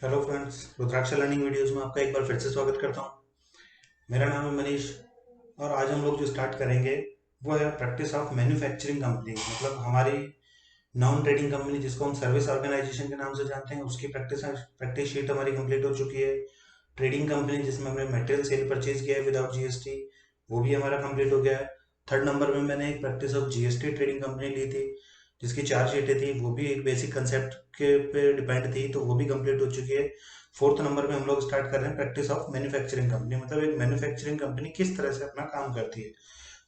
Hello friends, रुद्राक्ष learning videos में आपका एक बार फिर से स्वागत करता हूँ। मेरा नाम है मनीष और आज हम लोग जो स्टार्ट करेंगे वो है प्रैक्टिस ऑफ मैन्युफैक्चरिंग कंपनी। मतलब हमारी नॉन ट्रेडिंग कंपनी जिसको हम सर्विस ऑर्गेनाइजेशन के नाम से जानते हैं, उसकी प्रैक्टिस शीट हमारी कंप्लीट हो चुकी है। ट्रेडिंग कंपनी जिसमें हमने मटेरियल सेल परचेज किया है विदाउट जीएसटी, वो भी हमारा कंप्लीट हो गया है। थर्ड नंबर में मैंने एक practice of GST trading company ली थी, जिसकी चार शीटें थी, वो भी एक बेसिक कंसेप्ट के पे डिपेंड थी, तो वो भी कंप्लीट हो चुकी है। फोर्थ नंबर पे हम लोग स्टार्ट कर रहे हैं प्रैक्टिस ऑफ मैन्युफैक्चरिंग कंपनी। मतलब एक मैन्युफैक्चरिंग कंपनी किस तरह से अपना काम करती है।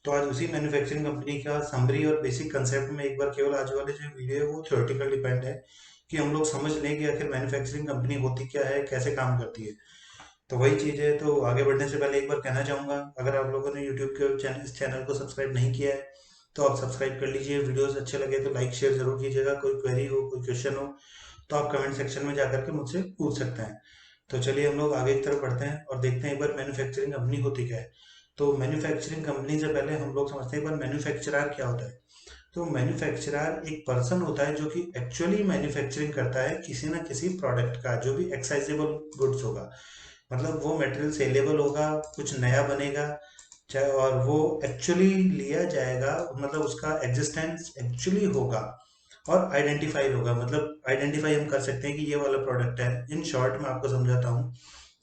तो आज उसी मैन्युफैक्चरिंग कंपनी का समरी और बेसिक कंसेप्ट में एक बार केवल आज वाले जो वीडियो है वो थ्योरेटिकल डिपेंड है कि हम लोग समझ लें कि आखिर मैन्युफैक्चरिंग कंपनी होती क्या है, कैसे काम करती है। तो वही चीज़ है। तो आगे बढ़ने से पहले एक बार कहना चाहूँगा, अगर आप लोगों ने यूट्यूब के इस चैनल को सब्सक्राइब नहीं किया है तो आप सब्सक्राइब कर लीजिए। वीडियोस अच्छे लगे तो लाइक शेयर जरूर कीजिएगा। कोई क्वेरी हो, कोई क्वेश्चन हो तो आप कमेंट सेक्शन में जाकर के मुझसे पूछ सकते हैं। तो चलिए हम लोग आगे की तरफ बढ़ते हैं और देखते हैं एक बार मैन्युफैक्चरिंग कंपनी होती क्या है। तो मैन्युफैक्चरिंग कंपनी से पहले हम लोग समझते हैं एक बार मैन्युफैक्चरर क्या होता है। तो मैन्युफैक्चरर एक पर्सन होता है जो कि एक्चुअली मैन्युफैक्चरिंग करता है किसी ना किसी प्रोडक्ट का, जो भी एक्साइजेबल गुड्स होगा। मतलब वो मटेरियल सेलेबल होगा, कुछ नया बनेगा, चाहे और वो एक्चुअली लिया जाएगा, मतलब उसका एग्जिस्टेंस एक्चुअली होगा और आइडेंटिफाई होगा। मतलब आइडेंटिफाई हम कर सकते हैं कि ये वाला प्रोडक्ट है। इन शॉर्ट मैं आपको समझाता हूँ।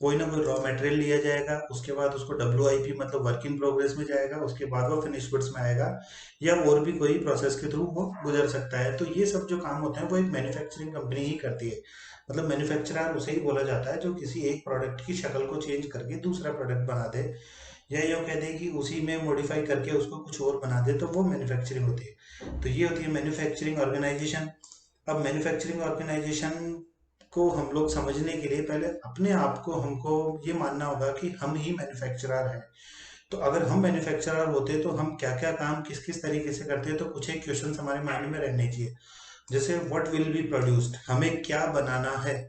कोई ना कोई रॉ मटेरियल लिया जाएगा, उसके बाद उसको WIP मतलब वर्क इन प्रोग्रेस में जाएगा, उसके बाद वो फिनिश गुड्स में आएगा, या और भी कोई प्रोसेस के थ्रू वो गुजर सकता है। तो ये सब जो काम होते हैं वो एक मैन्युफैक्चरिंग कंपनी ही करती है। मतलब मैन्युफैक्चरर उसे ही बोला जाता है जो किसी एक प्रोडक्ट की शक्ल को चेंज करके दूसरा प्रोडक्ट बना दे, या यूँ कह दें कि उसी में मॉडिफाई करके उसको कुछ और बना दे, तो वो मैन्युफैक्चरिंग होती है। तो ये होती है मैन्युफैक्चरिंग ऑर्गेनाइजेशन। अब मैन्युफैक्चरिंग ऑर्गेनाइजेशन को हम लोग समझने के लिए पहले अपने आप को हमको ये मानना होगा कि हम ही मैन्युफैक्चरर हैं। तो अगर हम मैन्युफैक्चरर होते तो हम क्या क्या काम किस किस तरीके से करते हैं, तो कुछ एक क्वेश्चन हमारे माइंड में रहने चाहिए। जैसे व्हाट विल बी प्रोड्यूस्ड, हमें क्या बनाना है।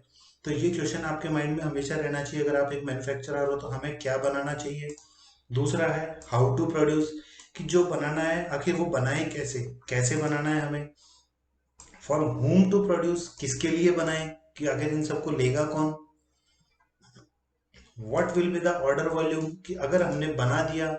तो ये क्वेश्चन आपके माइंड में हमेशा रहना चाहिए। अगर आप एक मैन्युफैक्चरर हो तो हमें क्या बनाना चाहिए। दूसरा है हाउ टू प्रोड्यूस, कि जो बनाना है आखिर वो बनाए कैसे, कैसे बनाना है हमें। फॉर होम टू प्रोड्यूस, किसके लिए बनाए, कि आखिर इन सबको लेगा कौन। What will be the order volume, कि अगर हमने बना दिया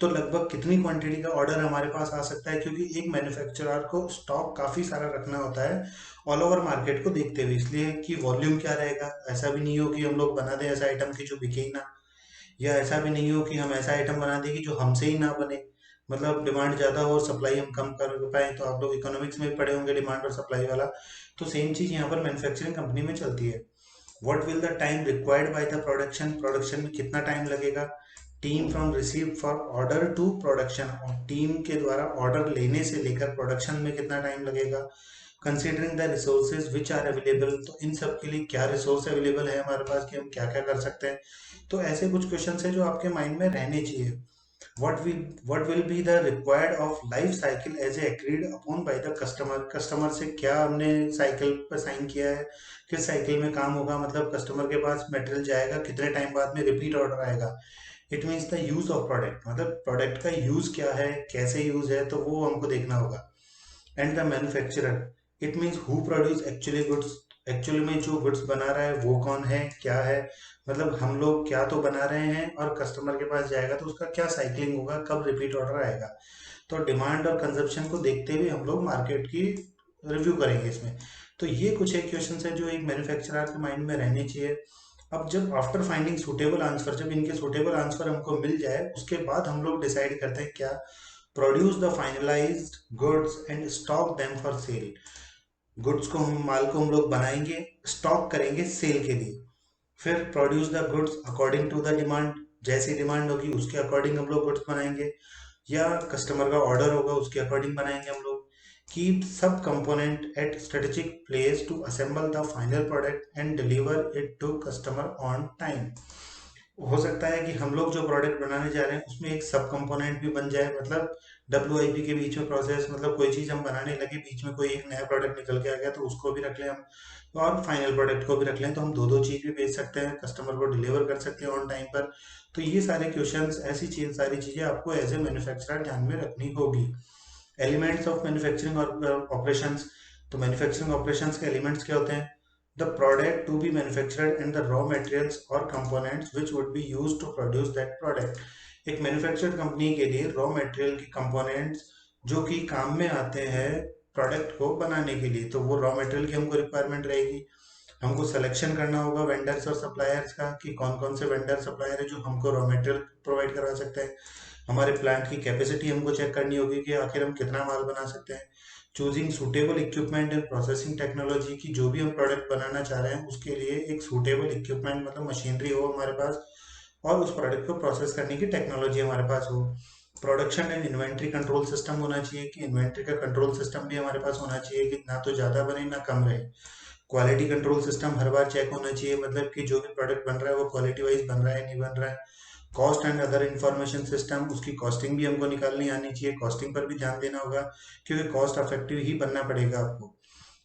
तो लगभग कितनी क्वांटिटी का ऑर्डर हमारे पास आ सकता है, क्योंकि एक मैन्युफैक्चरर को स्टॉक काफी सारा रखना होता है ऑल ओवर मार्केट को देखते हुए। इसलिए कि वॉल्यूम क्या रहेगा, ऐसा भी नहीं हो कि हम लोग बना दें ऐसा आइटम की जो बिके ही ना, या ऐसा भी नहीं हो कि हम ऐसा आइटम बना दें कि जो हमसे ही ना बने। मतलब डिमांड ज़्यादा हो और सप्लाई हम कम कर पाए। तो आप लोग इकोनॉमिक्स में भी पढ़े होंगे डिमांड और सप्लाई वाला। तो सेम चीज़ यहाँ पर मैन्युफैक्चरिंग कंपनी में चलती है। What will the time required by the production, production में कितना टाइम लगेगा। Team from receive for order to production, और टीम के द्वारा ऑर्डर लेने से लेकर प्रोडक्शन में कितना टाइम लगेगा। Considering the resources which are available, तो इन सब के लिए क्या रिसोर्स अवेलेबल है हमारे पास कि हम क्या क्या कर सकते हैं। तो ऐसे कुछ क्वेश्चन है जो आपके माइंड में रहने चाहिए। What will be the required of life cycle as agreed upon by the customer, customer से क्या हमने साइकिल पर साइन किया है, किस साइकिल में काम होगा। मतलब कस्टमर के पास मटेरियल जाएगा, कितने टाइम बाद में रिपीट ऑर्डर आएगा। It means the use of product, मतलब प्रोडक्ट का यूज क्या है, कैसे यूज है, तो वो हमको देखना होगा। And the manufacturer, it means who produce actually goods, actually में जो गुड्स बना रहा है वो कौन है, क्या है। मतलब हम लोग क्या तो बना रहे हैं और कस्टमर के पास जाएगा तो उसका क्या साइकिलिंग होगा, कब रिपीट ऑर्डर आएगा। तो डिमांड और कंजप्शन को देखते हुए हम लोग मार्केट की रिव्यू करेंगे इसमें। तो ये कुछ एक क्वेश्चन है जो एक मैन्युफैक्चरर के माइंड में रहने चाहिए। अब जब आफ्टर फाइंडिंग सुटेबल आंसर, जब इनके सुटेबल आंसर हमको मिल जाए उसके बाद हम लोग डिसाइड करते हैं क्या। Produce the finalised goods and stock them for sale, goods को हम माल को हम लोग बनाएंगे, स्टॉक करेंगे सेल के लिए। फिर produce the goods according to the demand, जैसी डिमांड होगी उसके अकॉर्डिंग हम लोग गुड्स बनाएंगे, या कस्टमर का ऑर्डर होगा उसके अकॉर्डिंग बनाएंगे हम लोग। कीप सब component at strategic place to assemble the final product and deliver it to customer on time. हो सकता है कि हम लोग जो प्रोडक्ट बनाने जा रहे हैं उसमें एक सब कंपोनेंट भी बन जाए। मतलब WIP के बीच में प्रोसेस, मतलब कोई चीज़ हम बनाने लगे बीच में कोई एक नया प्रोडक्ट निकल के आ गया तो उसको भी रख लें हम, और फाइनल प्रोडक्ट को भी रख लें, तो हम दो दो चीज़ भी बेच सकते हैं, कस्टमर को डिलीवर कर सकते हैं ऑन टाइम पर। तो ये सारे क्वेश्चंस, ऐसी चीज सारी चीज़ें आपको एज ए मैन्युफैक्चरर ध्यान में रखनी होगी। एलिमेंट्स ऑफ मैन्युफैक्चरिंग और ऑपरेशंस, तो मैन्युफैक्चरिंग ऑपरेशंस के एलिमेंट्स क्या होते हैं। the product to be manufactured and the raw materials or components which would be used to produce that product. एक मैन्युफैक्चर्ड कंपनी के लिए रॉ मटेरियल की कंपोनेंट्स जो कि काम में आते हैं प्रोडक्ट को बनाने के लिए, तो वो रॉ मटेरियल की हमको रिक्वायरमेंट रहेगी। हमको सिलेक्शन करना होगा वेंडर्स और सप्लायर्स का कि कौन कौन से वेंडर सप्लायर है जो हमको रॉ मटेरियल प्रोवाइड करवा सकते हैं। हमारे प्लांट की कैपेसिटी हमको चेक करनी होगी कि आखिर हम कितना माल बना सकते हैं। Choosing suitable equipment and processing technology की जो भी हम प्रोडक्ट बनाना चाह रहे हैं उसके लिए एक सूटेबल इक्विपमेंट मतलब मशीनरी हो हमारे पास, और उस प्रोडक्ट को प्रोसेस करने की टेक्नोलॉजी हमारे पास हो। Production and inventory control system होना चाहिए कि इन्वेंट्री का कंट्रोल सिस्टम भी हमारे पास होना चाहिए कि ना तो ज़्यादा बने ना कम रहे। क्वालिटी कंट्रोल सिस्टम हर बार चेक होना चाहिए, मतलब कि जो भी प्रोडक्ट बन रहा है वो क्वालिटी वाइज बन रहा है नहीं बन रहा है। Cost and other information system, उसकी कॉस्टिंग भी हमको निकालनी आनी चाहिए, कॉस्टिंग पर भी ध्यान देना होगा क्योंकि कॉस्ट इफेक्टिव ही बनना पड़ेगा आपको।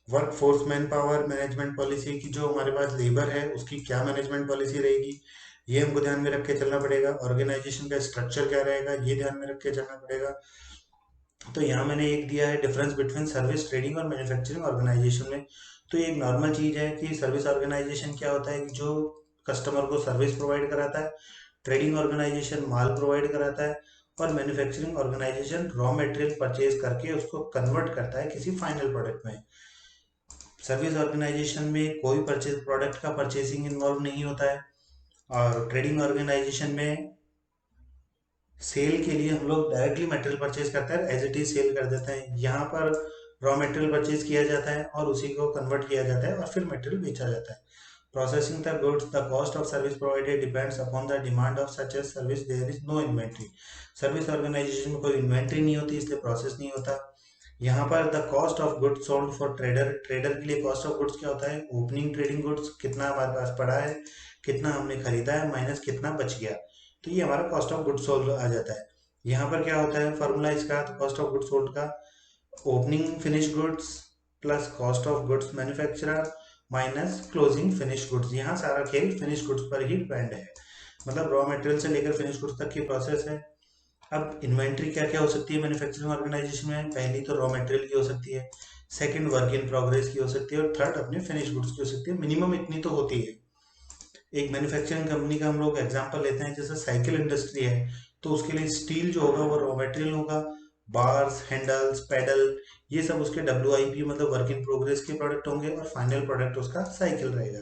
Work force man power management policy की जो हमारे पास लेबर है उसकी क्या मैनेजमेंट पॉलिसी रहेगी, ये हमको ध्यान में रख के चलना पड़ेगा। ऑर्गेनाइजेशन का स्ट्रक्चर क्या रहेगा ये ध्यान में रख के चलना पड़ेगा। तो यहाँ मैंने एक दिया है डिफरेंस बिटवीन सर्विस ट्रेडिंग और मैन्युफैक्चरिंग ऑर्गेनाइजेशन में। तो ये एक नॉर्मल चीज है कि सर्विस ऑर्गेनाइजेशन क्या होता है कि जो कस्टमर को सर्विस प्रोवाइड कराता है, ट्रेडिंग ऑर्गेनाइजेशन माल प्रोवाइड कराता है, और manufacturing organisation raw material purchase करके उसको कन्वर्ट करता है किसी फाइनल प्रोडक्ट में। सर्विस ऑर्गेनाइजेशन में कोई परचेज प्रोडक्ट का परचेसिंग इन्वॉल्व नहीं होता है, और ट्रेडिंग ऑर्गेनाइजेशन में सेल के लिए हम लोग डायरेक्टली मटेरियल परचेज करते हैं, एज इट इज सेल कर देते हैं। यहाँ पर रॉ मटेरियल परचेज किया जाता है और उसी को कन्वर्ट किया जाता है और फिर मटेरियल बेचा जाता है। Processing the goods, the cost of service provided depends upon the demand of such as service, there is no inventory. Service organisation में कोई इन्वेंट्री नहीं होती इसलिए प्रोसेस नहीं होता। यहाँ पर the cost of goods sold for trader, trader के लिए कॉस्ट ऑफ गुड्स क्या होता है, ओपनिंग ट्रेडिंग गुड्स कितना हमारे पास पड़ा है, कितना हमने खरीदा है माइनस कितना बच गया, तो ये हमारा कॉस्ट ऑफ गुड्स सोल्ड आ जाता है। यहाँ पर क्या होता है फॉर्मूला इसका, तो कॉस्ट ऑफ गुड्स सोल्ड का opening finish goods plus cost of goods manufacturer minus closing finish goods. यहाँ सारा खेल फिनिश गुड्स पर ही डिपेंड है, मतलब रॉ मटेरियल से लेकर फिनिश गुड्स तक की प्रोसेस है। अब इन्वेंट्री क्या क्या हो सकती है मैन्युफैक्चरिंग ऑर्गेनाइजेशन में, पहली तो रॉ मटेरियल की हो सकती है, सेकंड वर्क इन प्रोग्रेस की हो सकती है, और थर्ड अपने फिनिश गुड्स की हो सकती है। मिनिमम इतनी तो होती है। एक मैन्युफैक्चरिंग कंपनी का हम लोग एग्जांपल लेते हैं, जैसे साइकिल इंडस्ट्री है तो उसके लिए स्टील जो होगा वो रॉ मटेरियल होगा, बार्स हैंडल्स पैडल ये सब उसके WIP मतलब वर्क इन प्रोग्रेस के प्रोडक्ट होंगे, और फाइनल प्रोडक्ट उसका साइकिल रहेगा।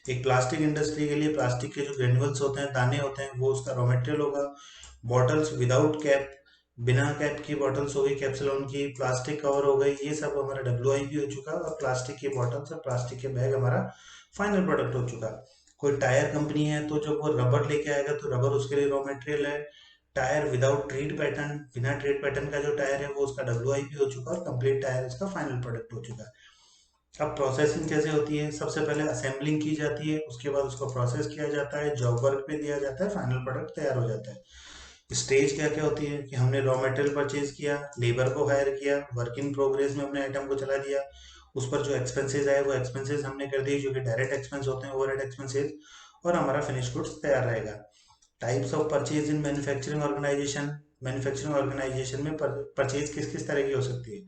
एक प्लास्टिक इंडस्ट्री के लिए प्लास्टिक के जो ग्रेन्यूल्स होते हैं दाने होते हैं वो उसका रॉ मटेरियल होगा। बॉटल्स विदाउट कैप, बिना कैप की बॉटल्स हो गई कैप्सूलोन की, प्लास्टिक कवर हो गई, ये सब हमारा WIP हो चुका, और प्लास्टिक की बॉटल्स और प्लास्टिक के बैग हमारा फाइनल प्रोडक्ट हो चुका। कोई टायर कंपनी है तो जब वो रबर लेके आएगा तो रबर उसके लिए रॉ मटेरियल है। टायर विदाउट ट्रेड पैटर्न, बिना ट्रेड पैटर्न का जो टायर है वो उसका WIP हो चुका, और कंप्लीट टायर उसका फाइनल प्रोडक्ट हो चुका। अब प्रोसेसिंग कैसे होती है, सबसे पहले असेंबलिंग की जाती है, उसके बाद उसको प्रोसेस किया जाता है, जॉब वर्क पे दिया जाता है, फाइनल प्रोडक्ट तैयार हो जाता है। स्टेज क्या क्या होती है कि हमने रॉ मटेरियल परचेज किया, लेबर को हायर किया, वर्क इन प्रोग्रेस में हमने आइटम को चला दिया, उस पर जो एक्सपेंसेस आए वो एक्सपेंसेस हमने कर दिए जो कि डायरेक्ट एक्सपेंस होते हैं, ओवरहेड एक्सपेंसेस, और हमारा फिनिश गुड्स तैयार रहेगा। Types of purchase in manufacturing organisation, manufacturing organisation में परचेज किस किस तरह की हो सकती है।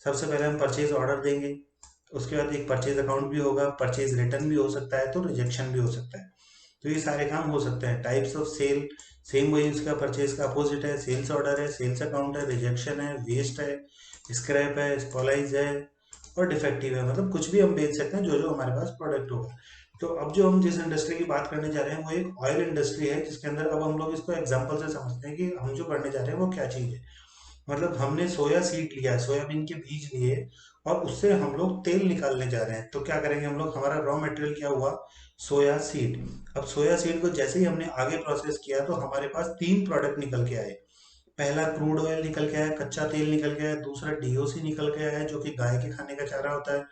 सबसे पहले हम परचेज ऑर्डर देंगे, उसके बाद एक परचेज अकाउंट भी होगा, परचेज रिटर्न भी हो सकता है, तो रिजेक्शन भी हो सकता है। तो ये सारे काम हो सकते हैं। टाइप्स ऑफ सेल, सेम वही उसका परचेज का अपोजिट है, सेल्स ऑर्डर है, सेल्स अकाउंट है, रिजेक्शन है, वेस्ट है, स्क्रैप है, स्पॉलाइज है, और डिफेक्टिव है, मतलब कुछ भी हम बेच सकते हैं जो जो हमारे पास प्रोडक्ट होगा। तो अब जो हम जिस इंडस्ट्री की बात करने जा रहे हैं वो एक ऑयल इंडस्ट्री है, जिसके अंदर अब हम लोग इसको एग्जांपल से समझते हैं कि हम जो करने जा रहे हैं वो क्या चीज़ है। मतलब हमने सोया सीड लिया, सोयाबीन के बीज लिए, और उससे हम लोग तेल निकालने जा रहे हैं। तो क्या करेंगे हम लोग, हमारा रॉ मटेरियल क्या हुआ, सोया सीड। अब सोया सीड को जैसे ही हमने आगे प्रोसेस किया तो हमारे पास 3 प्रोडक्ट निकल के आए। पहला क्रूड ऑयल निकल के आया, कच्चा तेल निकल के आया, दूसरा DOC निकल के आया जो कि गाय के खाने का चारा होता है,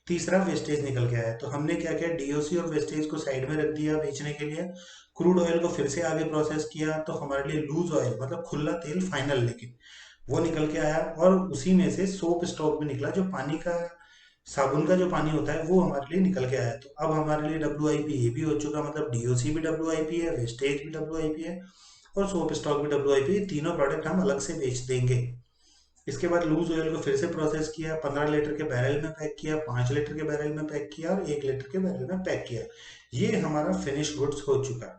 तीसरा वेस्टेज निकल के आया। तो हमने क्या किया, DOC और वेस्टेज को साइड में रख दिया बेचने के लिए, क्रूड ऑयल को फिर से आगे प्रोसेस किया, तो हमारे लिए लूज ऑयल मतलब खुला तेल फाइनल लेकिन वो निकल के आया, और उसी में से सोप स्टॉक भी निकला, जो पानी का साबुन का जो पानी होता है वो हमारे लिए निकल के आया। तो अब हमारे लिए WIP ये भी हो चुका, मतलब DOC भी WIP है, वेस्टेज भी WIP है, और सोप स्टॉक भी WIP है। तीनों प्रोडक्ट हम अलग से बेच देंगे। इसके बाद लूज ऑयल को फिर से प्रोसेस किया, 15 लीटर के बैरल में पैक किया, 5 लीटर के बैरल में पैक किया और 1 लीटर के बैरल में पैक किया। ये हमारा फिनिश गुड्स हो चुका।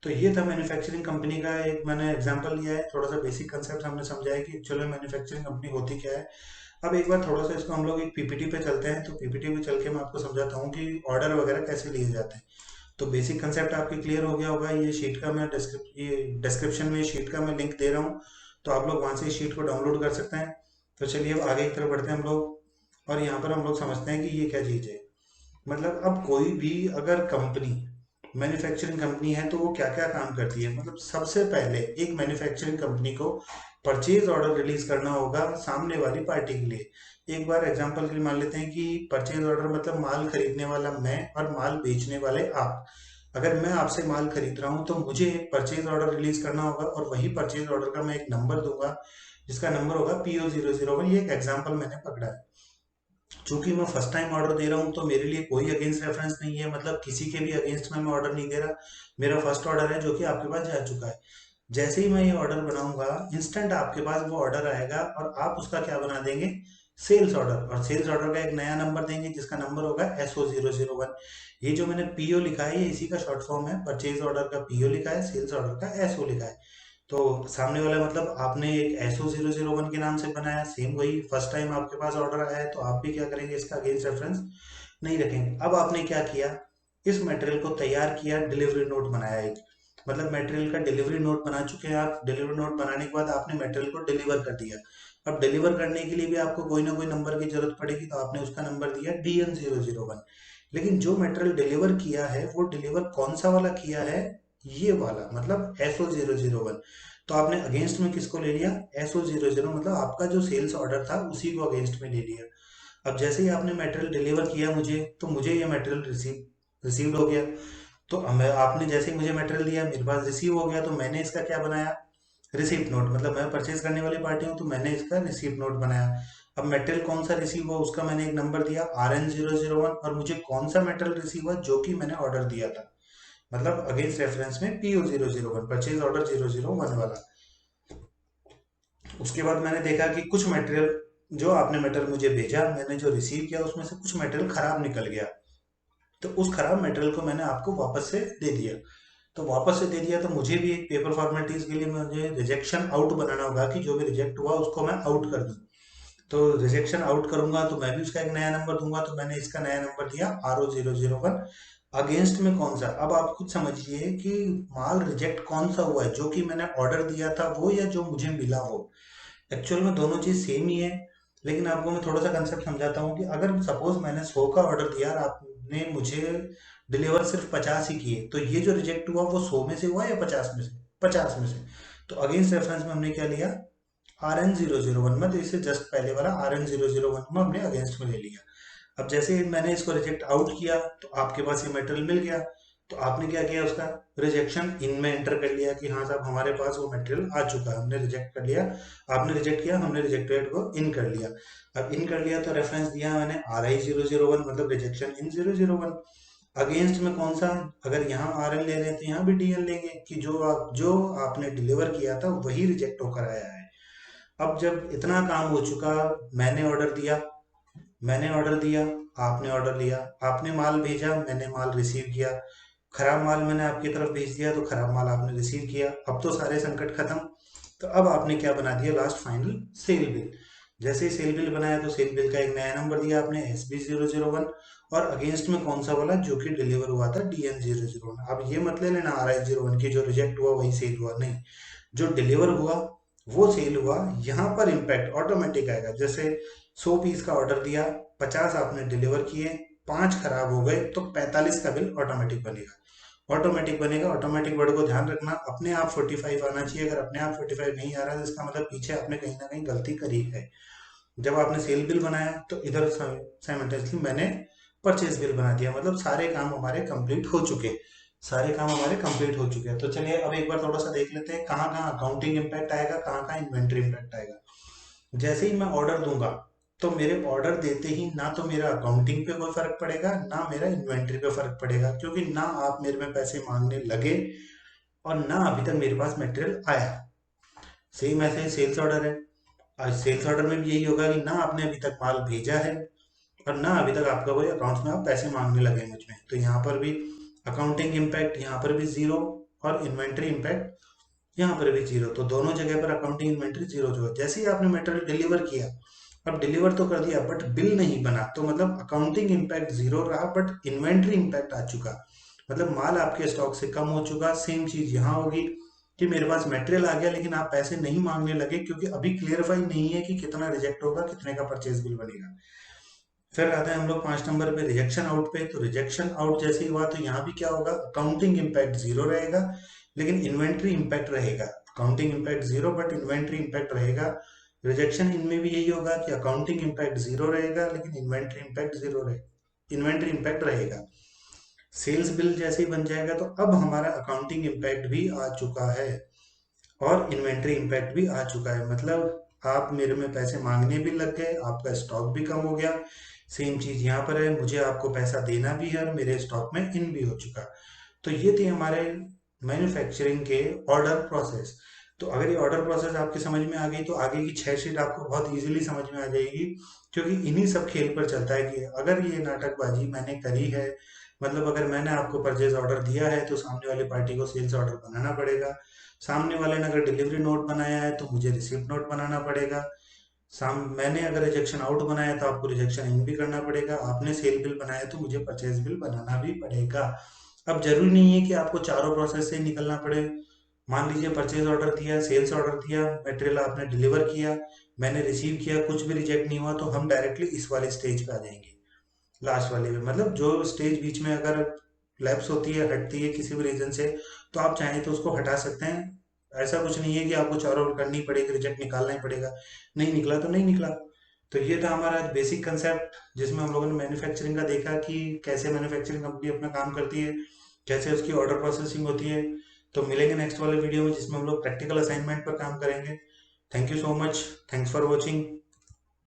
तो ये था मैन्युफैक्चरिंग कंपनी का एक मैंने एग्जांपल लिया है, थोड़ा सा बेसिक कंसेप्ट हमने समझा है कि एक्चुअली मैन्युफैक्चरिंग कंपनी होती क्या है। अब एक बार थोड़ा सा इसको हम लोग एक पीपीटी पे चलते हैं, तो पीपीटी पे चल के मैं आपको समझाता हूँ कि ऑर्डर वगैरह कैसे लिए जाते हैं। तो बेसिक कंसेप्ट आपके क्लियर हो गया होगा। ये शीट का मैं डिस्क्रिप्शन में शीट का मैं लिंक दे रहा हूँ, तो आप लोग वहाँ से शीट को डाउनलोड कर सकते हैं। तो चलिए अब आगे की तरफ बढ़ते हैं हम लोग, और यहाँ पर हम लोग समझते हैं कि ये क्या चीज़ है। मतलब अब कोई भी अगर कंपनी मैन्युफैक्चरिंग कंपनी है तो वो क्या क्या काम करती है। मतलब सबसे पहले एक मैन्युफैक्चरिंग कंपनी को परचेज ऑर्डर रिलीज करना होगा सामने वाली पार्टी के लिए। एक बार एग्जांपल के लिए मान लेते हैं कि परचेज ऑर्डर मतलब माल खरीदने वाला मैं और माल बेचने वाले आप। अगर मैं आपसे माल खरीद रहा हूं तो मुझे एक परचेज ऑर्डर रिलीज करना होगा, और वही परचेज ऑर्डर का मैं एक नंबर दूंगा जिसका नंबर होगा PO001। ये एक एग्जाम्पल मैंने पकड़ा है। चूंकि मैं फर्स्ट टाइम ऑर्डर दे रहा हूं तो मेरे लिए कोई अगेंस्ट रेफरेंस नहीं है, मतलब किसी के भी अगेंस्ट में मैं ऑर्डर नहीं दे रहा। मेरा फर्स्ट ऑर्डर है जो कि आपके पास जा चुका है। जैसे ही मैं ये ऑर्डर बनाऊंगा इंस्टेंट आपके पास वो ऑर्डर आएगा, और आप उसका क्या बना देंगे, सेल्स ऑर्डर। और सेल्स ऑर्डर का एक नया नंबर देंगे जिसका नंबर होगा SO001। ये जो मैंने PO लिखा है ये इसी का शॉर्ट फॉर्म है। परचेज ऑर्डर का PO लिखा है, सेल्स ऑर्डर का SO लिखा है। तो सामने वाला मतलब आपने एक SO001 के नाम से बनाया, सेम वही फर्स्ट टाइम आपके पास ऑर्डर आया है तो आप भी क्या करेंगे, इसका अगेंस्ट रेफरेंस नहीं रखेंगे। अब आपने क्या किया, इस मटेरियल को तैयार किया, डिलीवरी नोट बनाया एक, मतलब मटेरियल का डिलीवरी नोट बना चुके हैं आप। डिलीवरी नोट बनाने के बाद आपने मटेरियल को डिलीवर कर दिया। अब डिलीवर करने के लिए भी आपको कोई ना कोई नंबर की जरूरत पड़ेगी, तो आपने उसका नंबर दिया DN001। लेकिन जो मटेरियल डिलीवर किया है वो डिलीवर कौन सा वाला किया है, ये वाला, मतलब SO001। तो आपने अगेंस्ट में किसको ले लिया, SO00, मतलब आपका जो सेल्स ऑर्डर था उसी को अगेंस्ट में ले लिया। अब जैसे ही आपने मटेरियल डिलीवर किया मुझे, तो मुझे ये मटेरियल रिसीव्ड हो गया। तो मैं आपने जैसे ही मुझे मटेरियल दिया मेरे पास रिसीव हो गया, तो मैंने इसका क्या बनाया, रिसीप्ट नोट। मतलब मैं परचेज करने वाली पार्टी हूँ तो मैंने इसका रिसीप्ट नोट बनाया। अब मटेरियल कौन सा रिसीव हुआ उसका मैंने एक नंबर दिया RN001, और मुझे कौन सा मटेरियल रिसीव हुआ जो कि मैंने ऑर्डर दिया था, मतलब अगेंस्ट रेफरेंस में PO001, परचेज ऑर्डर 001 वाला। उसके बाद मैंने देखा कि कुछ मटेरियल, जो आपने मटेरियल मुझे भेजा मैंने जो रिसीव किया उसमें से कुछ मटेरियल खराब निकल गया। तो उस खराब मटेरियल को मैंने आपको वापस से दे दिया। तो वापस से दे दिया तो मुझे भी एक पेपर फॉर्मेलिटीज के लिए मुझे रिजेक्शन आउट बनाना होगा कि जो भी रिजेक्ट हुआ उसको मैं आउट कर दूं। तो रिजेक्शन आउट करूंगा तो मैं भी उसका एक नया नंबर दूंगा, तो मैंने इसका नया नंबर दिया RO001। अगेंस्ट में कौन सा, अब आप खुद समझिए कि माल रिजेक्ट कौन सा हुआ है, जो कि मैंने ऑर्डर दिया था वो या जो मुझे मिला वो। एक्चुअल में दोनों चीज सेम ही है। लेकिन आपको मैं थोड़ा सा कंसेप्ट समझाता हूँ कि अगर सपोज मैंने 100 का ऑर्डर दिया और आपने मुझे डिलीवर सिर्फ 50 ही किए, तो ये जो रिजेक्ट हुआ वो 100 में से हुआ या 50 में से, 50 में से। तो अगेंस्ट रेफरेंस में हमने क्या लिया, RN001 में, तो इससे जस्ट पहले वाला RN001 में हमने अगेंस्ट में ले लिया। अब जैसे ही मैंने इसको रिजेक्ट आउट किया तो आपके पास ये मटेरियल मिल गया। तो आपने क्या किया, उसका रिजेक्शन इन में एंटर कर लिया कि हाँ साहब हमारे पास वो मटेरियल आ चुका है, हमने रिजेक्ट कर लिया। आपने रिजेक्ट किया, हमने रिजेक्टेड को इन कर लिया। अब इन कर लिया तो रेफरेंस दिया मैंने RI001, मतलब रिजेक्शन इन 001। अगेंस्ट में कौन सा, अगर यहाँ RN ले लें तो यहाँ भी DN लेंगे कि जो आपने डिलीवर किया था वही रिजेक्ट होकर आया है। अब जब इतना काम हो चुका, मैंने ऑर्डर दिया, मैंने ऑर्डर दिया, आपने ऑर्डर लिया, आपने माल भेजा, मैंने माल रिसीव किया। खराब माल मैंने आपकी तरफ भेज दिया तो खराब माल आपने रिसीव किया। अब तो सारे संकट खत्म। तो अब आपने क्या बना दिया, लास्ट फाइनल सेल बिल। जैसे ही सेल बिल बनाया तो सेल बिल का एक नया नंबर दिया आपने SB001, और अगेंस्ट में कौन सा बोला, जो कि डिलीवर हुआ था DN001। अब ये मत ले लेना RI01 की जो रिजेक्ट हुआ वही सेल हुआ, नहीं, जो डिलीवर हुआ वो सेल हुआ। यहाँ पर इम्पैक्ट ऑटोमेटिक आएगा। जैसे 100 पीस का ऑर्डर दिया, 50 आपने डिलीवर किए, 5 खराब हो गए, तो 45 का बिल ऑटोमेटिक बनेगा। ऑटोमेटिक बनेगा, ऑटोमेटिक वर्ड को ध्यान रखना, अपने आप 45 आना चाहिए। अगर अपने आप 45 नहीं आ रहा है तो इसका मतलब पीछे आपने कहीं ना कहीं गलती करी है। जब आपने सेल बिल बनाया तो इधर साइमल्टेनियसली मैंने परचेज बिल बना दिया, मतलब सारे काम हमारे कंप्लीट हो चुके। सारे काम हमारे कंप्लीट हो चुके हैं। तो चलिए अब एक बार थोड़ा सा देख लेते हैं कहाँ कहाँ अकाउंटिंग इम्पैक्ट आएगा, कहाँ कहाँ इन्वेंट्री इम्पैक्ट आएगा। जैसे ही मैं ऑर्डर दूंगा तो मेरे ऑर्डर देते ही ना तो मेरा अकाउंटिंग पे कोई फर्क पड़ेगा ना मेरा इन्वेंट्री पे फर्क पड़ेगा, क्योंकि ना आप मेरे में पैसे मांगने लगे और ना अभी तक मेरे पास मटेरियल आया। सेम ऐसे ही सेल्स ऑर्डर है। आज सेल्स ऑर्डर में भी यही होगा कि ना आपने अभी तक माल भेजा है और ना अभी तक आपका कोई अकाउंट्स में आप पैसे मांगने लगे मुझ में, तो यहाँ पर भी अकाउंटिंग इम्पैक्ट यहाँ पर भी जीरो, और इन्वेंट्री इम्पैक्ट यहाँ पर भी जीरो। तो दोनों जगह पर अकाउंटिंग इन्वेंट्री जीरो जो, जैसे ही आपने मटेरियल डिलीवर किया, अब डिलीवर तो कर दिया बट बिल नहीं बना, तो मतलब अकाउंटिंग इम्पैक्ट जीरो रहा बट इन्वेंट्री इम्पैक्ट आ चुका, मतलब माल आपके स्टॉक से कम हो चुका। सेम चीज यहाँ होगी कि मेरे पास मटेरियल आ गया लेकिन आप पैसे नहीं मांगने लगे क्योंकि अभी क्लियरफाई नहीं है कि कितना रिजेक्ट होगा, कितने का परचेज बिल बनेगा। फिर आते हैं हम लोग 5 नंबर पे रिजेक्शन आउट पे। तो रिजेक्शन आउट जैसे ही हुआ तो यहाँ भी क्या होगा, अकाउंटिंग इम्पैक्ट जीरो रहेगा लेकिन इन्वेंट्री इम्पैक्ट रहेगा। Accounting impact zero but inventory impact रहेगा। रिजेक्शन इनमें भी यही होगा कि अकाउंटिंग इम्पैक्ट जीरो रहेगा लेकिन इन्वेंट्री इम्पैक्ट जीरो रहेगा, इन्वेंट्री इम्पैक्ट रहेगा। सेल्स बिल जैसे ही बन जाएगा तो अब हमारा अकाउंटिंग इम्पैक्ट भी आ चुका है और इन्वेंट्री इम्पैक्ट भी आ चुका है, मतलब आप मेरे में पैसे मांगने भी लग गए, आपका स्टॉक भी कम हो गया। सेम चीज यहाँ पर है, मुझे आपको पैसा देना भी है और मेरे स्टॉक में इन भी हो चुका। तो ये थी हमारे मैन्युफैक्चरिंग के ऑर्डर प्रोसेस। तो अगर ये ऑर्डर प्रोसेस आपकी समझ में आ गई तो आगे की 6 शीट आपको बहुत इजीली समझ में आ जाएगी, क्योंकि इन्हीं सब खेल पर चलता है कि अगर ये नाटकबाजी मैंने करी है, मतलब अगर मैंने आपको परचेज ऑर्डर दिया है तो सामने वाली पार्टी को सेल्स ऑर्डर बनाना पड़ेगा। सामने वाले ने अगर डिलीवरी नोट बनाया है तो मुझे रिसिप्ट नोट बनाना पड़ेगा। मैंने अगर रिजेक्शन आउट बनाया तो आपको रिजेक्शन इन भी करना पड़ेगा। आपने सेल बिल बनाया तो मुझे परचेज बिल बनाना भी पड़ेगा। अब जरूरी नहीं है कि आपको चारों प्रोसेस से निकलना पड़े। मान लीजिए परचेज ऑर्डर दिया, सेल्स ऑर्डर दिया, मटेरियल आपने डिलीवर किया, मैंने रिसीव किया, कुछ भी रिजेक्ट नहीं हुआ, तो हम डायरेक्टली इस वाले स्टेज पे आ जाएंगे, लास्ट वाले में। मतलब जो स्टेज बीच में अगर लैप्स होती है, हटती है किसी भी रीजन से, तो आप चाहें तो उसको हटा सकते हैं। ऐसा कुछ नहीं है कि आपको चारों ओर करनी पड़ेगी, रिजेक्ट निकालना ही पड़ेगा। नहीं निकला तो नहीं निकला। तो ये था हमारा बेसिक कंसेप्ट जिसमें हम लोगों ने मैन्युफैक्चरिंग का देखा कि कैसे मैन्युफैक्चरिंग कंपनी अपना काम करती है, कैसे उसकी ऑर्डर प्रोसेसिंग होती है। तो मिलेंगे नेक्स्ट वाले वीडियो में जिसमें हम लोग प्रैक्टिकल असाइनमेंट पर काम करेंगे। Thank you so much. Thanks for watching.